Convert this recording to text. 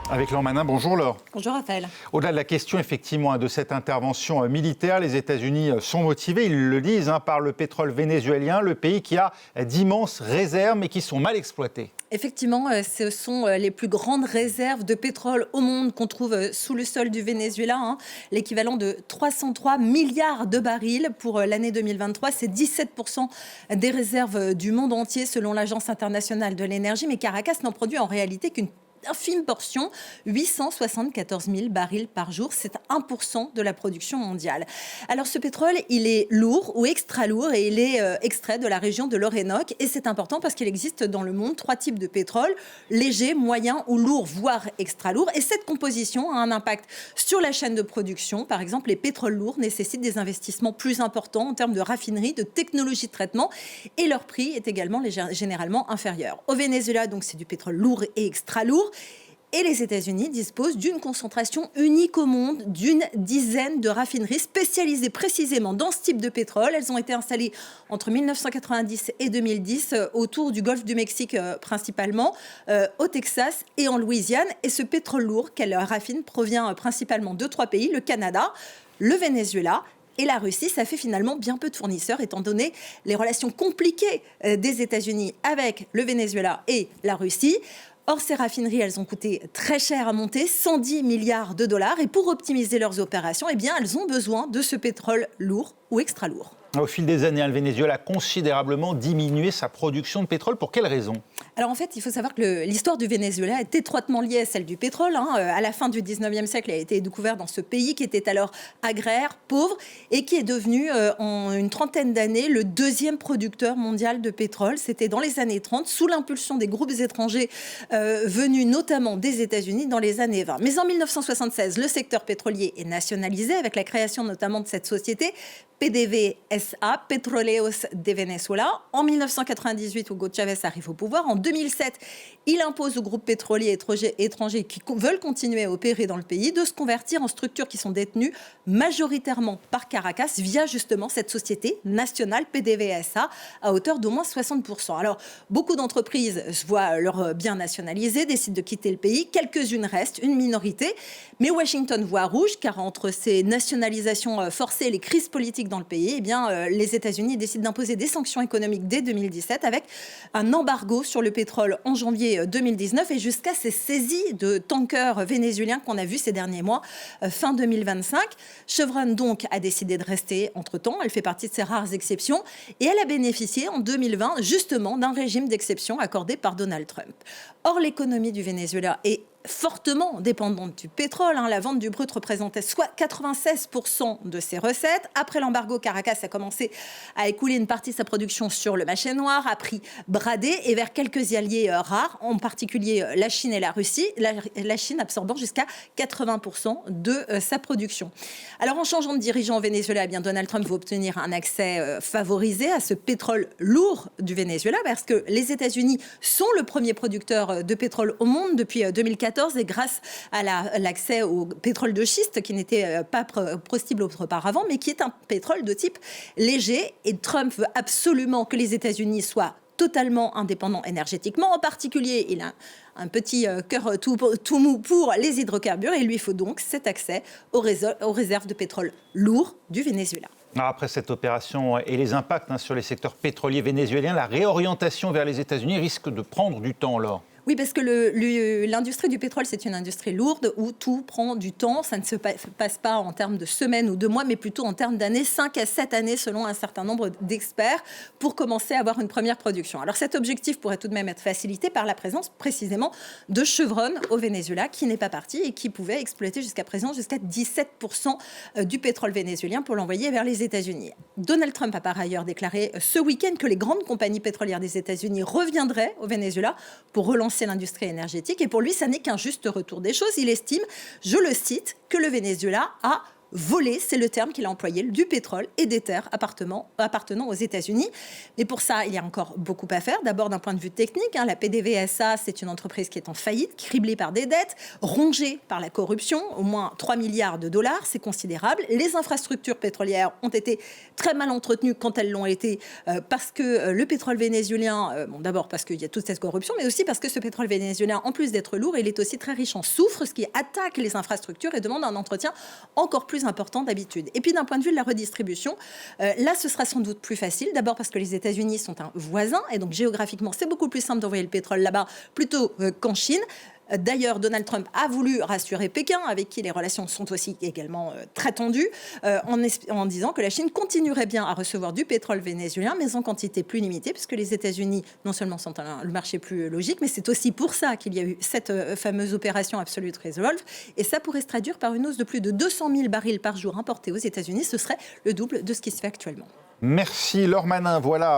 Avec Laure Manin, bonjour Laure. Bonjour Raphaël. Au-delà de la question effectivement de cette intervention militaire, les États-Unis sont motivés, ils le disent, par le pétrole vénézuélien, le pays qui a d'immenses réserves mais qui sont mal exploitées. Effectivement, ce sont les plus grandes réserves de pétrole au monde qu'on trouve sous le sol du Venezuela. L'équivalent de 303 milliards de barils pour l'année 2023. C'est 17% des réserves du monde entier selon l'Agence internationale de l'énergie. Mais Caracas n'en produit en réalité qu'une infime portion, 874 000 barils par jour. C'est 1% de la production mondiale. Alors ce pétrole, il est lourd ou extra lourd et il est extrait de la région de l'Orénoque. Et c'est important parce qu'il existe dans le monde 3 types de pétrole, léger, moyen ou lourd, voire extra lourd. Et cette composition a un impact sur la chaîne de production. Par exemple, les pétroles lourds nécessitent des investissements plus importants en termes de raffinerie, de technologie de traitement. Et leur prix est également généralement inférieur. Au Venezuela, donc, c'est du pétrole lourd et extra lourd. Et les États-Unis disposent d'une concentration unique au monde d'une dizaine de raffineries spécialisées précisément dans ce type de pétrole. Elles ont été installées entre 1990 et 2010 autour du golfe du Mexique principalement, au Texas et en Louisiane. Et ce pétrole lourd qu'elles raffinent provient principalement de 3 pays, le Canada, le Venezuela et la Russie. Ça fait finalement bien peu de fournisseurs étant donné les relations compliquées des États-Unis avec le Venezuela et la Russie. Or, ces raffineries, elles ont coûté très cher à monter, 110 milliards de dollars. Et pour optimiser leurs opérations, eh bien, elles ont besoin de ce pétrole lourd ou extra lourd. Au fil des années, le Venezuela a considérablement diminué sa production de pétrole. Pour quelles raisons ? Alors en fait, il faut savoir que l'histoire du Venezuela est étroitement liée à celle du pétrole. À la fin du 19e siècle, elle a été découverte dans ce pays qui était alors agraire, pauvre, et qui est devenu en une trentaine d'années le 2e producteur mondial de pétrole. C'était dans les années 30, sous l'impulsion des groupes étrangers venus notamment des États-Unis dans les années 20. Mais en 1976, le secteur pétrolier est nationalisé avec la création notamment de cette société PDVSA, Petróleos de Venezuela. En 1998, Hugo Chávez arrive au pouvoir. En 2007, il impose aux groupes pétroliers étrangers qui veulent continuer à opérer dans le pays de se convertir en structures qui sont détenues majoritairement par Caracas via justement cette société nationale PDVSA à hauteur d'au moins 60%. Alors, beaucoup d'entreprises se voient leurs biens nationalisés, décident de quitter le pays. Quelques-unes restent, une minorité. Mais Washington voit rouge car entre ces nationalisations forcées et les crises politiques dans le pays, eh bien, les États-Unis décident d'imposer des sanctions économiques dès 2017 avec un embargo sur le pétrole en janvier 2019 et jusqu'à ces saisies de tankers vénézuéliens qu'on a vues ces derniers mois, fin 2025. Chevron donc a décidé de rester entre-temps. Elle fait partie de ces rares exceptions et elle a bénéficié en 2020 justement d'un régime d'exception accordé par Donald Trump. Or, l'économie du Venezuela est fortement dépendante du pétrole. La vente du brut représentait soit 96% de ses recettes. Après l'embargo, Caracas a commencé à écouler une partie de sa production sur le marché noir, à prix bradé et vers quelques alliés rares, en particulier la Chine et la Russie, la Chine absorbant jusqu'à 80% de sa production. Alors en changeant de dirigeant au Venezuela, eh bien, Donald Trump veut obtenir un accès favorisé à ce pétrole lourd du Venezuela parce que les États-Unis sont le premier producteur de pétrole au monde depuis 2014 et grâce à l'accès au pétrole de schiste qui n'était pas possible auparavant, mais qui est un pétrole de type léger. Et Trump veut absolument que les États-Unis soient totalement indépendants énergétiquement. En particulier, il a un petit cœur tout mou pour les hydrocarbures et il lui faut donc cet accès aux réserves de pétrole lourd du Venezuela. Après cette opération et les impacts sur les secteurs pétroliers vénézuéliens, la réorientation vers les États-Unis risque de prendre du temps, Laure. Oui, parce que l'industrie du pétrole, c'est une industrie lourde où tout prend du temps. Ça ne se passe pas en termes de semaines ou de mois, mais plutôt en termes d'années, 5 à 7 années selon un certain nombre d'experts pour commencer à avoir une première production. Alors cet objectif pourrait tout de même être facilité par la présence précisément de Chevron au Venezuela qui n'est pas parti et qui pouvait exploiter jusqu'à présent jusqu'à 17% du pétrole vénézuélien pour l'envoyer vers les États-Unis. Donald Trump a par ailleurs déclaré ce week-end que les grandes compagnies pétrolières des États-Unis reviendraient au Venezuela pour relancer l'industrie énergétique. Et pour lui, ça n'est qu'un juste retour des choses. Il estime, je le cite, que le Venezuela a voler, c'est le terme qu'il a employé, du pétrole et des terres appartenant aux États-Unis. Mais pour ça, il y a encore beaucoup à faire. D'abord, d'un point de vue technique, la PDVSA, c'est une entreprise qui est en faillite, criblée par des dettes, rongée par la corruption, au moins 3 milliards de dollars, c'est considérable. Les infrastructures pétrolières ont été très mal entretenues quand elles l'ont été, parce que le pétrole vénézuélien, d'abord parce qu'il y a toute cette corruption, mais aussi parce que ce pétrole vénézuélien, en plus d'être lourd, il est aussi très riche en soufre, ce qui attaque les infrastructures et demande un entretien encore plus important d'habitude. Et puis d'un point de vue de la redistribution, là ce sera sans doute plus facile, d'abord parce que les États-Unis sont un voisin, et donc géographiquement c'est beaucoup plus simple d'envoyer le pétrole là-bas plutôt qu'en Chine. D'ailleurs, Donald Trump a voulu rassurer Pékin, avec qui les relations sont aussi également très tendues, en disant que la Chine continuerait bien à recevoir du pétrole vénézuélien, mais en quantité plus limitée, puisque les États-Unis, non seulement sont le marché plus logique, mais c'est aussi pour ça qu'il y a eu cette fameuse opération Absolute Resolve. Et ça pourrait se traduire par une hausse de plus de 200 000 barils par jour importés aux États-Unis. Ce serait le double de ce qui se fait actuellement. Merci Laure Manin. Voilà